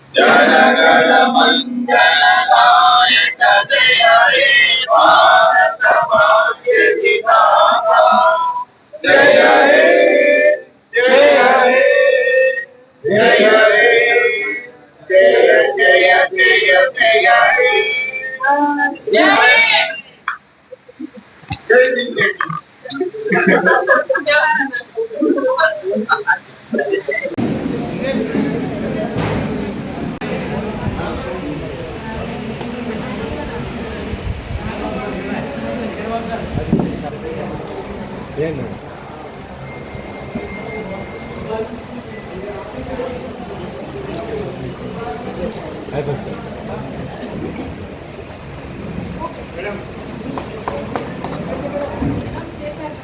जनगण मंगलदायक जय हे भारत भाग्य विधाता जय हे जय हे जय हे जय जय जय जय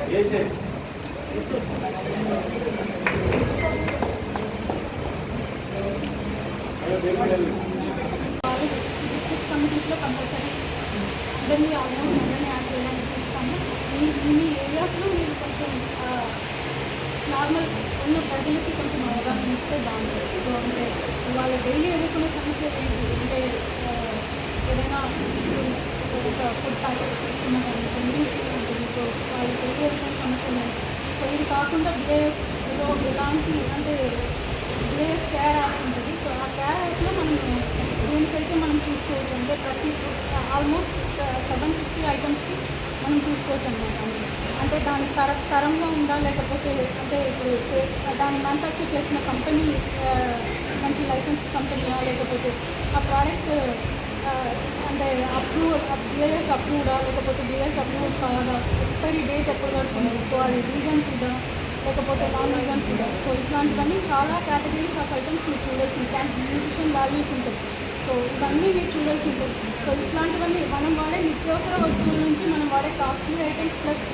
हे जय డిస్ట్రిక్ట్ కమిటీస్లో కంపల్సరీ ఇద్దరిని ఆల్మోస్ట్ అందరినీ యాడ్ చేయడానికి చూస్తాము. మీ ఏరియాస్లో మీరు కొంచెం నార్మల్ ఉన్న ప్రజలకి కొంచెం అవగాహన ఇస్తే బాగుంటుంది. సో అంటే వాళ్ళ డైలీ ఎదుర్కొనే సమస్యలు ఏంటి అంటే ఏదైనా ఒక ఫుడ్ ప్యాకెట్స్ తీసుకున్నా కానీ నీళ్ళు ఉంటుంది. సో వాళ్ళు డైలీ ఎదుర్కొనే సమస్యలు ఏంటి. సో ఇది కాకుండా డిఐఎస్లో ఎలాంటి అంటే డిఐఎస్ కేర్ యాప్ ఉంటుంది. సో ఆ కేర్ యాప్లో మనం దేనికైతే మనం చూసుకోవచ్చు అంటే ప్రతి ఆల్మోస్ట్ 750 ఐటమ్స్కి మనం చూసుకోవచ్చు అన్నమాట. అంటే దాని తరంగా ఉందా లేకపోతే అంటే ఇప్పుడు దాన్ని మ్యానుఫ్యాక్చర్ చేసిన కంపెనీ మంచి లైసెన్స్ కంపెనీయా లేకపోతే ఆ ప్రోడక్ట్ అంటే డిఐఎస్ అప్రూవ్డా లేకపోతే డిఐఎస్ అప్రూవ్డ్ కాదా, ఎక్స్పైరీ డేట్ ఎప్పటి వరకు ఉంది, సో అది వీగన్ ఫుడ్డా లేకపోతే నాన్ వీగన్ ఫుడ్డా. సో ఇట్లాంటివన్నీ చాలా కేటగిరీస్ ఆఫ్ ఐటమ్స్ మీరు చూడాల్సి ఉంటాయి. న్యూట్రిషన్ వాల్యూస్ ఉంటాయి. సో ఇవన్నీ మీరు చూడాల్సి ఉంటుంది. సో ఇట్లాంటివన్నీ మనం వాడే నిత్యావసర వస్తువుల నుంచి మనం వాడే costly items plus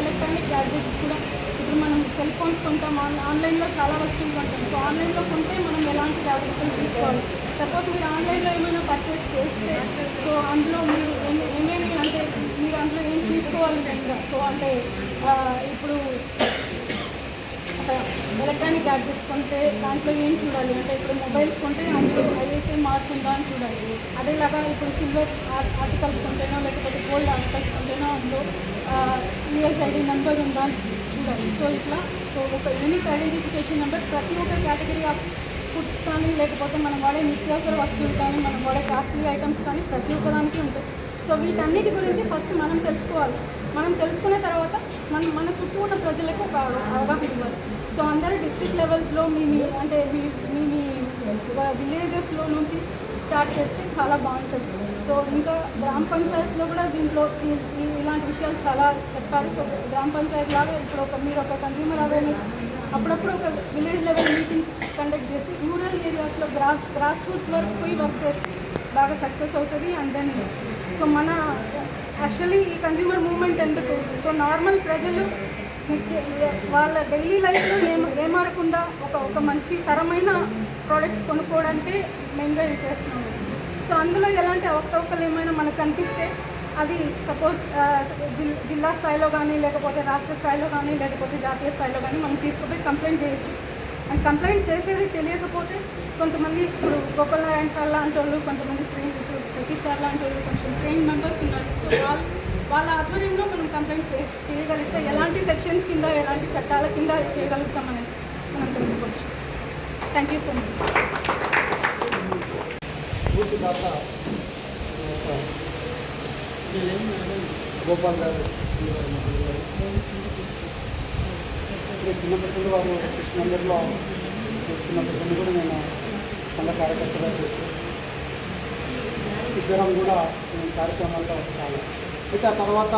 electronic gadgets కూడా ఇప్పుడు మనం సెల్ ఫోన్స్ కొంటాం, ఆన్లైన్లో చాలా వస్తువులు కొంటాం. సో ఆన్లైన్లో కొంటే మనం ఎలాంటి జాగ్రత్తలు తీసుకోవాలి. సపోజ్ మీరు ఆన్లైన్లో ఏమైనా పర్చేస్ చేస్తే సో అందులో మీరు ఏమేమి అంటే మీరు అందులో ఏం చూసుకోవాలి మెయిన్గా. సో అంటే ఇప్పుడు ఎలక్ట్రానిక్ గ్యాడ్జెట్స్ కొంటే దాంట్లో ఏం చూడాలి అంటే ఇప్పుడు మొబైల్స్ కొంటే అందులో ఐఎస్ఐ మార్క్ ఉందా అని చూడాలి. అదేలాగా ఇప్పుడు సిల్వర్ ఆర్టికల్స్ కొంటేనో లేకపోతే గోల్డ్ ఆర్టికల్స్ కొంటేనో అందులో యూఎస్ఐడి నెంబర్ ఉందా అని చూడాలి. సో ఇట్లా సో ఒక యూనిక్ ఐడెంటిఫికేషన్ నెంబర్ ప్రతి ఒక్క కేటగిరీ ఆఫ్ ఫుడ్స్ కానీ లేకపోతే మనం వాడే నిత్యావసర వస్తువులు కానీ మనం వాడే కాస్ట్లీ ఐటమ్స్ కానీ ప్రతి ఒక్కదానికి ఉంటుంది. సో వీటన్నిటి గురించి ఫస్ట్ మనం తెలుసుకోవాలి. మనం తెలుసుకున్న తర్వాత మన చుట్టూ ఉన్న ప్రజలకు ఒక అవగాహన ఇవ్వాలి. సో అందరూ డిస్ట్రిక్ట్ లెవెల్స్లో మీ అంటే మీ విలేజెస్లో నుంచి స్టార్ట్ చేస్తే చాలా బాగుంటుంది. సో ఇంకా గ్రామ పంచాయతీలో కూడా దీంట్లో ఇలాంటి విషయాలు చాలా చెప్పారు. సో గ్రామ పంచాయతీ లాగా ఇప్పుడు మీరు ఒక కన్జ్యూమర్ అవేర్నెస్ అప్పుడప్పుడు ఒక విలేజ్ లెవెల్ మీటింగ్స్ కండక్ట్ చేసి రూరల్ ఏరియాస్లో గ్రాస్ రూట్స్ వరకు పోయి వర్క్ చేసి బాగా సక్సెస్ అవుతుంది. అండ్ దెన్ సో మన యాక్చువల్లీ ఈ కన్జ్యూమర్ మూవ్మెంట్ ఎందుకు సో నార్మల్ ప్రజలు వాళ్ళ డైలీ లైఫ్లో ఏమారకుండా ఒక మంచి తరమైన ప్రోడక్ట్స్ కొనుక్కోవడానికే మెయిన్గా ఇది చేస్తున్నాము. సో అందులో ఎలాంటి అవకతవకలు ఏమైనా మనకు కనిపిస్తే అది సపోజ్ జిల్లా స్థాయిలో కానీ లేకపోతే రాష్ట్ర స్థాయిలో కానీ లేకపోతే జాతీయ స్థాయిలో కానీ మనం తీసుకుపోయి కంప్లైంట్ చేయొచ్చు. అండ్ కంప్లైంట్ చేసేది తెలియకపోతే కొంతమంది ఇప్పుడు గోపాల్ నారాయణ సార్ లాంటి వాళ్ళు కొంతమంది సతీష్ సార్ లాంటి వాళ్ళు కొంచెం ట్రైన్ మెంబర్స్ ఉన్నారు. సో వాళ్ళ ఆధ్వర్యంలో మనం కంప్లైంట్ చేయగలిగితే ఎలాంటి సెక్షన్స్ కింద ఎలాంటి చట్టాల కింద చేయగలుగుతామనేది మనం తెలుసుకోవచ్చు. Thank you so much. Gopal గారు ఇప్పుడే చిన్నప్పటి వారు కృష్ణందరిలో చూస్తున్నప్పటి కూడా నేను సంఘ కార్యకర్తగా చేస్తూ ఇద్దరం కూడా నేను కార్యక్రమాల్లో చాలా అయితే ఆ తర్వాత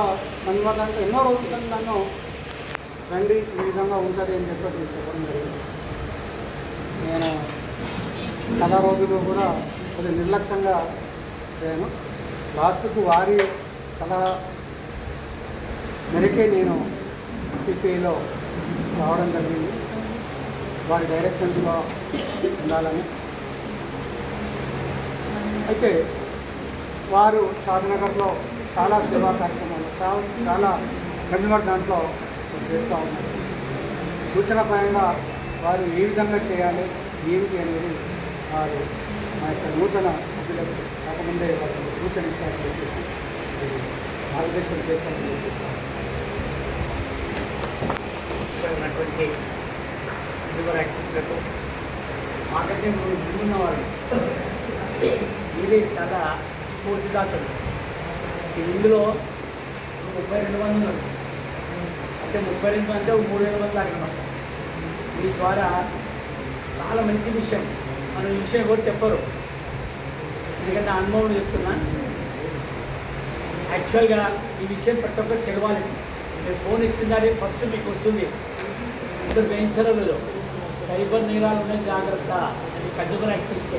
నన్ను అంటే ఎన్నో రోజులు నన్ను రండి ఈ విధంగా ఉంటుంది అని చెప్పి చెప్పడం జరిగింది. నేను చాలా రోజులు కూడా కొద్దిగా నిర్లక్ష్యంగా చేయను. లాస్ట్కు వారి సలహా మేరకే నేను సిసిఐలో రావడం జరిగింది. వారి డైరెక్షన్స్లో ఉండాలని. అయితే వారు షాద్నగర్లో చాలా సేవా కార్యక్రమాలు చాలా కన్జ్యూమర్ దాంట్లో చేస్తూ ఉన్నారు. సూచనపరంగా వారు ఏ విధంగా చేయాలి ఏమిటి అనేది వారు మా యొక్క నూతన సభ్యులకు కాకముందే వారికి సూచన ఇస్తారని చెప్పేసి మార్గదర్శనం చేస్తారని ఉన్నటువంటి లివర్ యాక్టివిటీలకు మాకంటే ముందున్న వాళ్ళు ఇది చాలా స్ఫూర్తిదాతలు. ఇందులో 32 మంది ఉన్నారు. అంటే 32 మంది 3000 మంది దాకా. మీ ద్వారా చాలా మంచి విషయం. మనం ఈ విషయం కూడా చెప్పరు, ఎందుకంటే అనుభవం చెప్తున్నా. యాక్చువల్గా ఈ విషయం ప్రతి ఒక్కరు తెలవాలి. మీరు ఫోన్ ఇస్తుందంటే ఫస్ట్ మీకు వస్తుంది. ఇద్దరు వేయించలేదు సైబర్ నేరాలు ఉన్నాయి, జాగ్రత్త అది కన్జ్యూమర్ యాక్టివిటీ.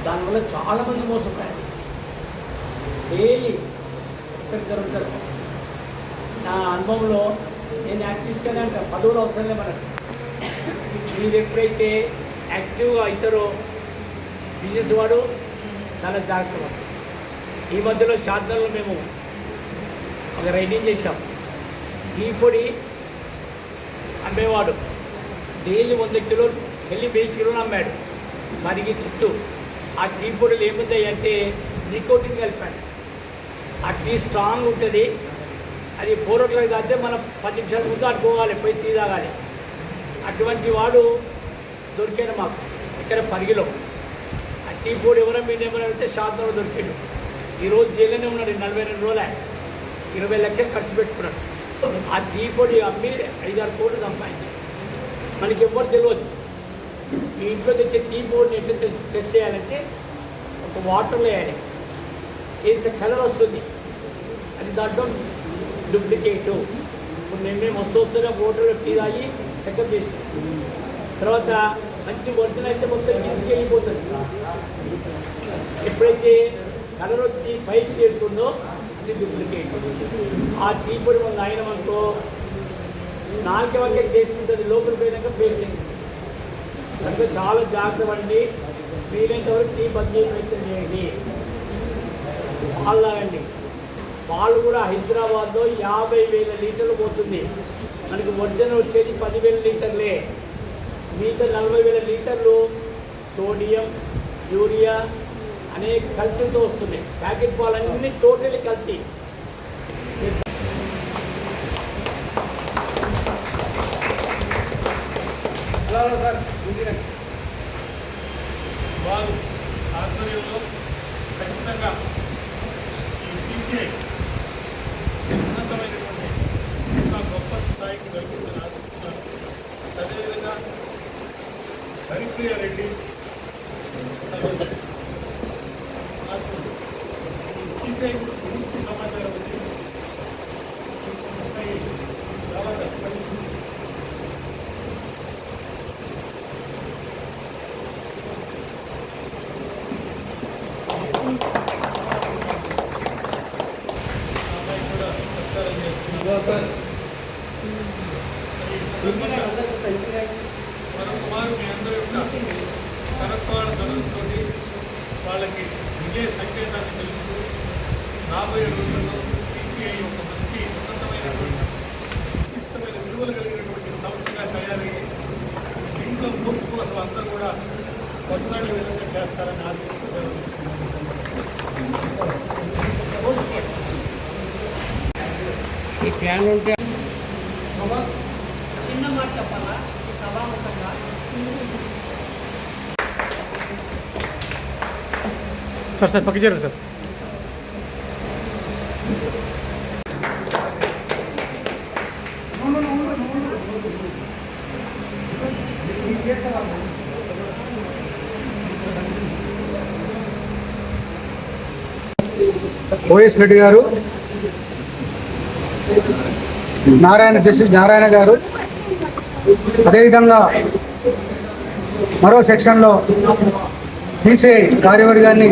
దానివల్ల చాలామంది మోసపోయారు. డైలీ ఒక్కరిద్దరు ఉంటారు. నా అనుభవంలో నేను యాక్టివ్గానే అంటాను, పదవులు అవసరమే మనకు. మీరు ఎప్పుడైతే యాక్టివ్గా అవుతారో బిజినెస్ వాడు చాలా జాగ్రత్త పడతారు. ఈ మధ్యలో షాద్నగర్లో మేము ఒక రైడింగ్ చేశాం. టీ పొడి అమ్మేవాడు డైలీ 100 కిలోలు వెళ్ళి 1000 కిలోలు అమ్మాడు. మరికి చుట్టూ ఆ టీ పొడిలు ఏముంటాయి అంటే నికోటిన్ కలిపాడు. ఆ టీ స్ట్రాంగ్ ఉంటుంది. అది 4 o'clock తాగితే మనం 10 నిమిషాల ముందు అట్టుకోవాలి, పోయి టీ తాగాలి. అటువంటి వాడు దొరికాడు మాకు ఇక్కడ పరిగిలో. ఆ టీ పొడి ఎవరైనా మీరు ఏమైనా అయితే షాద్నగర్లో దొరికాడు. ఈరోజు జైల్లోనే ఉన్నాడు. 42 రోజులే 20 లక్షలు ఖర్చు పెట్టుకున్నాడు. ఆ టీ పొడి అమ్మి 5-6 కోట్లు సంపాదించాడు. మనకి ఎవ్వరు తెలియదు. మీ ఇంట్లో తెచ్చే టీ పొడిని ఎట్లా టెస్ట్ చేయాలంటే ఒక వాటర్లో వేయాలి, వేస్తే కలర్ వస్తుంది. అది దాంట్లో డూప్లికేటు. ఇప్పుడు మేము వస్తున్న వాటర్లో టీ తాగి చెకప్ చేస్తాం. తర్వాత మంచి ఒరిజినల్ అయితే మొత్తం ఇంటికి వెళ్ళిపోతుంది. ఎప్పుడైతే కలర్ వచ్చి పైకి చేరుతుందో అది డూప్లికేట్. ఆ టీ పొడి మనం తాగినామనుకో 4 వరకే టేస్ట్ ఉంటుంది, లోపలికి పోయినాక పేస్ట్ ఉంటుంది. కనుక చాలా జాగ్రత్త పడండి. వీలైనంత వరకు టీ బంద్ చేయండి. పాలు తాగండి. పాలు కూడా హైదరాబాద్లో 50,000 లీటర్లు పోతుంది. మనకి ఒరిజినల్ వచ్చేది 10,000 లీటర్లే. మిగతా 40,000 లీటర్లు సోడియం, యూరియా అనేక కల్తీలతో వస్తున్నాయి. ప్యాకెట్ పాలన్నీ టోటలీ కల్తీ. హలో సార్, వారు ఆధ్వర్యంలో ఖచ్చితంగా ఈ సిసిఐ ఉన్నతమైనటువంటి ఒక గొప్ప స్థాయికి వెళ్తుందని ఆశిస్తున్నారు. అదేవిధంగా హరిప్రియ రెడ్డి సిసిఐ సమాచారం ఉంది. మరొకమారు మీ అందరి యొక్క కరత్వాల ధనంతో వాళ్ళకి విజయ సంకేతాన్ని తెలుపుతూ రాబోయే రోజుల్లో సిసిఐ ఒక మంచి ఉన్నతమైనటువంటి ఇష్టమైన విలువలు కలిగినటువంటి సంస్థగా తయారయ్యి దీంట్లో పూర్తి కోసం అంతా కూడా కొట్లాడే విధంగా చేస్తారని ఆశిస్తున్నాను. ఈ ప్లాన్ ఉంటే చిన్న మాట చెప్పాలా ఈ సభాముఖంగా. సార్ పక్కకి చేరండి సార్. ఓఎస్ రెడ్డి గారు, నారాయణ గారు, అదేవిధంగా మరో సెక్షన్లో సిసిఐ కార్యవర్గాన్ని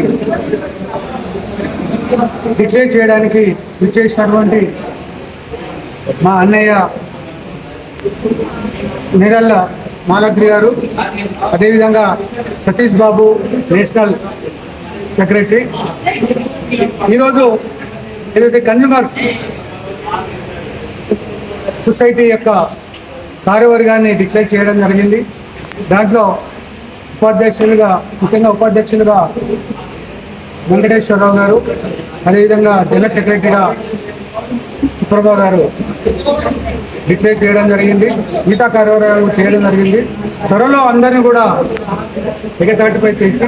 డిక్లేర్ చేయడానికి ఇచ్చేసినటువంటి మా అన్నయ్య నిరల్ల మాలద్రి గారు, అదేవిధంగా సతీష్ బాబు నేషనల్ సెక్రటరీ. ఈరోజు ఏదైతే కన్జ్యూమర్ సొసైటీ యొక్క కార్యవర్గాన్ని డిక్లేర్ చేయడం జరిగింది. దాంట్లో ముఖ్యంగా ఉపాధ్యక్షులుగా వెంకటేశ్వరరావు గారు, అదేవిధంగా జనరల్ సెక్రటరీగా సుప్రభా గారు డిక్లేర్ చేయడం జరిగింది. మిగతా కార్యవర్గాలు చేయడం జరిగింది. త్వరలో అందరినీ కూడా ఎగతాటిపై చేసి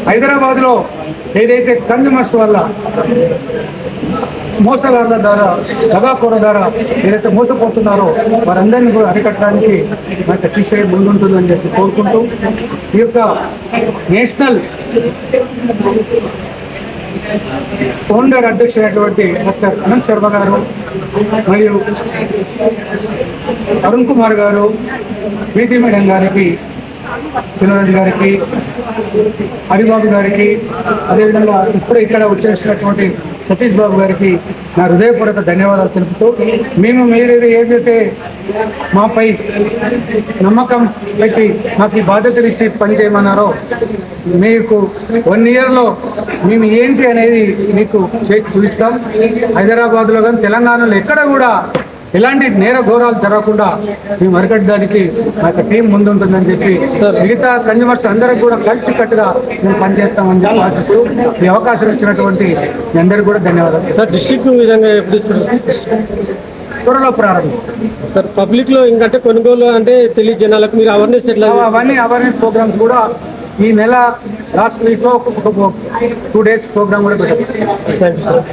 హైదరాబాద్లో ఏదైతే కన్జ్యూమర్స్ వల్ల మోసగాళ్ళ ద్వారా, దగాకోర ద్వారా ఏదైతే మోసపోతున్నారో వారందరినీ కూడా అరికట్టడానికి నాకు సిసిఐ ముందుంటుందని చెప్పి కోరుకుంటూ, ఈ యొక్క నేషనల్ ఫౌండర్ అధ్యక్షుడైనటువంటి డాక్టర్ అనంత్ శర్మ గారు మరియు అరుణ్ కుమార్ గారు, ప్రీతి మేడం గారికి, చిన్నరాజు గారికి, హరిబాబు గారికి, అదేవిధంగా ఇప్పుడు ఇక్కడ వచ్చేసినటువంటి సతీష్ బాబు గారికి నా హృదయపూర్వక ధన్యవాదాలు తెలుపుతూ, మీరు ఏదైతే మాపై నమ్మకం పెట్టి నాకు ఈ బాధ్యతలు ఇచ్చి పనిచేయమన్నారో, మీకు 1 yearలో మేము ఏంటి అనేది మీకు చూపిస్తాం. హైదరాబాద్లో కానీ తెలంగాణలో ఎక్కడ కూడా ఎలాంటి నేర ఘోరాలు జరగకుండా మేము అరికట్టడానికి మా యొక్క టీం ముందుంటుందని చెప్పి, మిగతా కన్జ్యూమర్స్ అందరికి కూడా కలిసి కట్టుగా మేము పనిచేస్తామని చెప్పి ఆశిస్తూ ఈ అవకాశం ఇచ్చినటువంటి మీ అందరికీ కూడా ధన్యవాదాలు సార్. డిస్ట్రిక్ట్ విధంగా త్వరలో ప్రారంభిస్తాం సార్. పబ్లిక్లో ఇంకంటే కొనుగోలు అంటే తెలియ జనాలకు మీరు అవేర్నెస్ ఎట్లా? అవన్నీ అవేర్నెస్ ప్రోగ్రామ్స్ కూడా ఈ నెల లాస్ట్ వీక్లో ఒక 2 days ప్రోగ్రామ్ కూడా పెట్టారు. Thank you sir.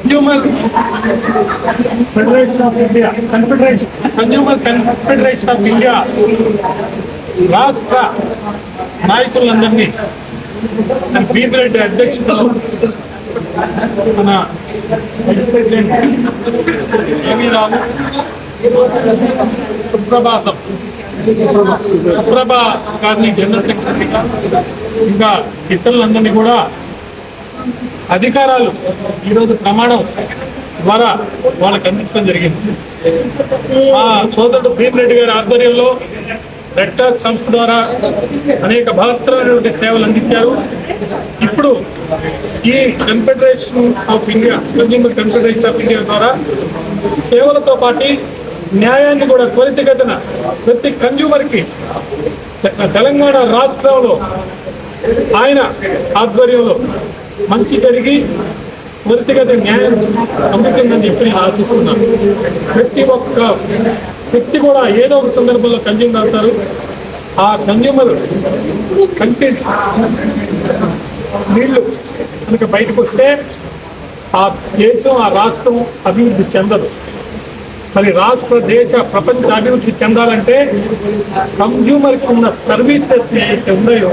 Consumer federation of India, consumer confederation of India రాష్ట్ర నాయకులందరినీ భీమిరెడ్డి అధ్యక్షతలో మన వైస్ ప్రెసిడెంట్ ఏవి రావు, సుప్రభా గారిని జనరల్ సెక్రటరీగా, ఇంకా ఇతరులందరినీ కూడా అధికారాలు ఈరోజు ప్రమాణం ద్వారా వాళ్ళకి అందించడం జరిగింది. మా సోదరుడు భీమిరెడ్డి గారి ఆధ్వర్యంలో రెడ్ క్రాస్ సంస్థ ద్వారా అనేక బహత్తరమైనటువంటి సేవలు అందించారు. ఇప్పుడు ఈ confederation of India, consumer confederation of India ద్వారా సేవలతో పాటు న్యాయాన్ని కూడా త్వరితగతిన ప్రతి కన్జ్యూమర్కి తెలంగాణ రాష్ట్రంలో ఆయన ఆధ్వర్యంలో మంచి జరిగి త్వరితగత న్యాయం అందుతుందని చెప్పి నేను ఆశిస్తున్నాను. ప్రతి ఒక్క వ్యక్తి కూడా ఏదో ఒక సందర్భంలో కన్జ్యూమర్ అవుతారు. ఆ కన్జ్యూమర్ కంటి నీళ్లు కనుక బయటకు వస్తే ఆ దేశం, ఆ రాష్ట్రం అభివృద్ధి చెందదు. మరి రాష్ట్ర, దేశ, ప్రపంచ అభివృద్ధి చెందాలంటే కన్జ్యూమర్కి ఉన్న సర్వీసెస్ ఏవైతే ఉన్నాయో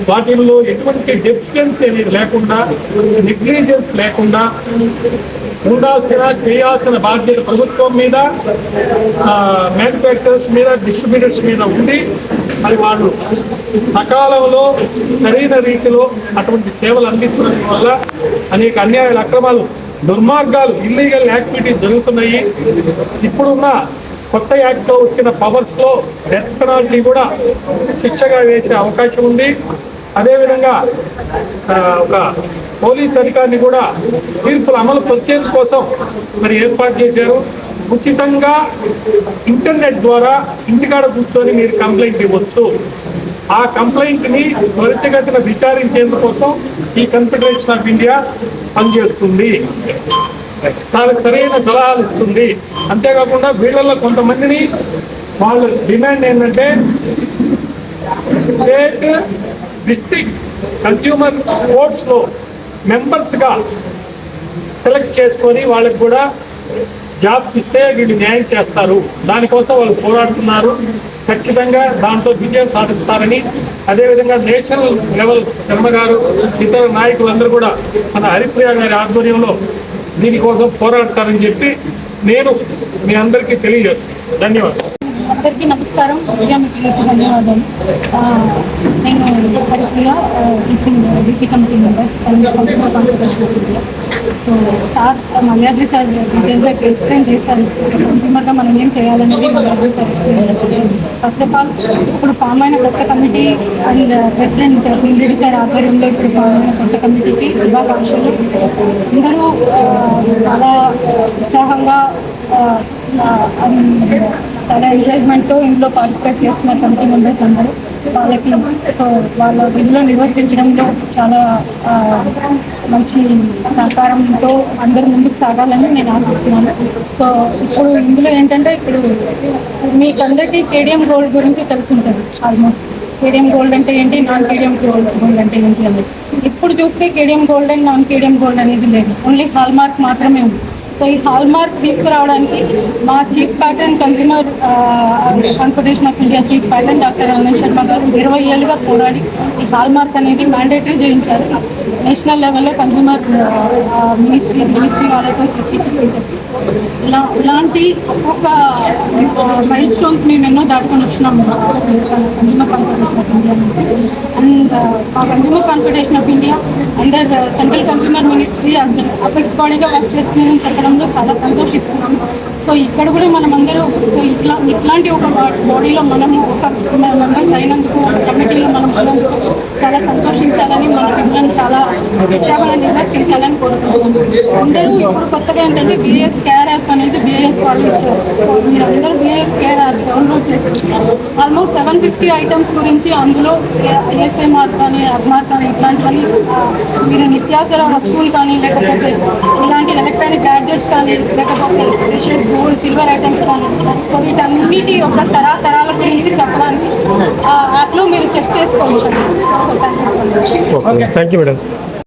వాటిల్లో ఎటువంటి డెఫిషియన్సీ అనేది లేకుండా, నెగ్లిజెన్స్ లేకుండా చేయాల్సిన బాధ్యత ప్రభుత్వం మీద, మ్యానుఫ్యాక్చరర్స్ మీద, డిస్ట్రిబ్యూటర్స్ మీద ఉంది. మరి వాళ్ళు సకాలంలో సరైన రీతిలో అటువంటి సేవలు అందించడం వల్ల అనేక అన్యాయాలు, అక్రమాలు, దుర్మార్గాలు, ఇల్లీగల్ యాక్టివిటీస్ జరుగుతున్నాయి. ఇప్పుడున్న కొత్త యాక్ట్లో వచ్చిన పవర్స్లో డెత్ పెనాల్టీ కూడా శిక్షగా వేసే అవకాశం ఉంది. అదేవిధంగా ఒక పోలీస్ అధికారిని కూడా తీర్పులు అమలు పరిచేందు కోసం మరి ఏర్పాటు చేశారు. ఉచితంగా ఇంటర్నెట్ ద్వారా ఇంటికాడ కూర్చొని మీరు కంప్లైంట్ ఇవ్వచ్చు. ఆ కంప్లైంట్ని త్వరితగతిన విచారించేందుకోసం ఈ కన్ఫెడరేషన్ ఆఫ్ ఇండియా పనిచేస్తుంది, సరైన సలహాలు ఇస్తుంది. అంతేకాకుండా వీళ్ళల్లో కొంతమందిని వాళ్ళ డిమాండ్ ఏంటంటే స్టేట్, డిస్ట్రిక్ట్ కన్జ్యూమర్ కోర్ట్స్లో మెంబర్స్గా సెలెక్ట్ చేసుకొని వాళ్ళకి కూడా జాబ్స్ ఇస్తే వీళ్ళు న్యాయం చేస్తారు, దానికోసం వాళ్ళు పోరాడుతున్నారు. ఖచ్చితంగా దాంట్లో విజయం సాధిస్తారని, అదేవిధంగా నేషనల్ లెవెల్ శర్మ గారు ఇతర నాయకులందరూ కూడా మన హరిప్రియ గారి ఆధ్వర్యంలో దీనికోసం పోరాడతారని చెప్పి నేను మీ అందరికీ తెలియజేస్తాను. ధన్యవాదాలు. అందరికీ నమస్కారం. మీడియా మిత్రులకు ధన్యవాదాలు. నేను Haripriya, BC committee members India. So sir Malyadri sir డీటెయిల్గా ఎక్స్ప్లెయిన్ చేశారు కన్స్యూమర్గా మనం ఏం చేయాలనేది. ఫస్ట్ ఆఫ్ ఆల్ ఇప్పుడు ఫామ్ అయిన కొత్త కమిటీ అండ్ ప్రెసిడెంట్ పిండిరెడ్డి సార్ ఆధ్వర్యంలో ఇప్పుడు ఫామ్ అయిన కొత్త కమిటీకి శుభాకాంక్షలు. అందరూ చాలా ఉత్సాహంగా చాలా ఎంకరేజ్మెంట్తో ఇందులో పార్టిసిపేట్ చేస్తున్నారు కమిటీ మెంబర్స్ అందరూ. వాళ్ళకి సో వాళ్ళ విధిలో నిర్వర్తించడంలో చాలా మంచి సహకారంతో అందరూ ముందుకు సాగాలని నేను ఆశిస్తున్నాను. సో ఇప్పుడు ఇందులో ఏంటంటే, ఇప్పుడు మీకు అందరికీ కేడిఎం గోల్డ్ గురించి తెలిసి ఉంటుంది ఆల్మోస్ట్. కేడిఎం గోల్డ్ అంటే ఏంటి, నాన్ కేడిఎం గోల్డ్ అంటే ఏంటి అనేది. ఇప్పుడు చూస్తే KDM gold and non KDM gold అనేది లేదు, ఓన్లీ హాల్ మార్క్ మాత్రమే ఉంది. సో ఈ హాల్ మార్క్ తీసుకురావడానికి మా chief pattern consumer confederation of India chief pattern doctor Anand Sharma గారు 20 ఏళ్ళుగా పోరాడి ఈ హాల్ మార్క్ అనేది మ్యాండేటరీ చేయించారు. నేషనల్ లెవెల్లో కన్స్యూమర్ మినిస్ట్రీ వాళ్ళతో చెప్పి ఇలాంటి ఒక్కొక్క మైల్ స్టోన్స్ మేము ఎన్నో దాటుకొని వచ్చినాము consumer confederation of India and మా consumer confederation of India under central consumer ministry apex బాడీగా వర్క్ చేస్తుందని చెప్పడంలో చాలా సంతోషిస్తున్నాము. సో ఇక్కడ కూడా మనమందరూ సో ఇట్లాంటి ఒక బాడీలో మనము ఒక మెంబర్స్ అయినందుకు, ఒక కమిటీలో మనం ఉన్నందుకు చాలా సంతోషించాలని, మన పిల్లలను చాలా ఉత్సాహంగా నిర్వర్తించాలని కోరుకుంటున్నాం. అందరూ ఇప్పుడు కొత్తగా ఏంటంటే బిఏఎస్ కేర్ యాప్ అనేది బిఏఎస్ వాళ్ళు ఇచ్చారు. మీరు అందరూ బిఏఎస్ కేర్ యాప్ డౌన్లోడ్ చేసుకుంటున్నారు. ఆల్మోస్ట్ 750 ఐటమ్స్ గురించి అందులో ఐఎస్ఐ మార్క్ కానీ, అబ్మార్క్ కానీ ఇట్లాంటివన్నీ మీరు నిత్యావసర వస్తువులు కానీ, లేకపోతే ఇలాంటి ఎలక్ట్రానిక్ గ్యాడ్జెట్స్ కానీ, లేకపోతే ప్రెషియస్ గోల్డ్, సిల్వర్ ఐటమ్స్ కానీ, సో వీటన్నిటి యొక్క తరాల గురించి చెప్పడానికి ఆ యాప్లో మీరు చెక్ చేసుకోవచ్చు. Thank you madam.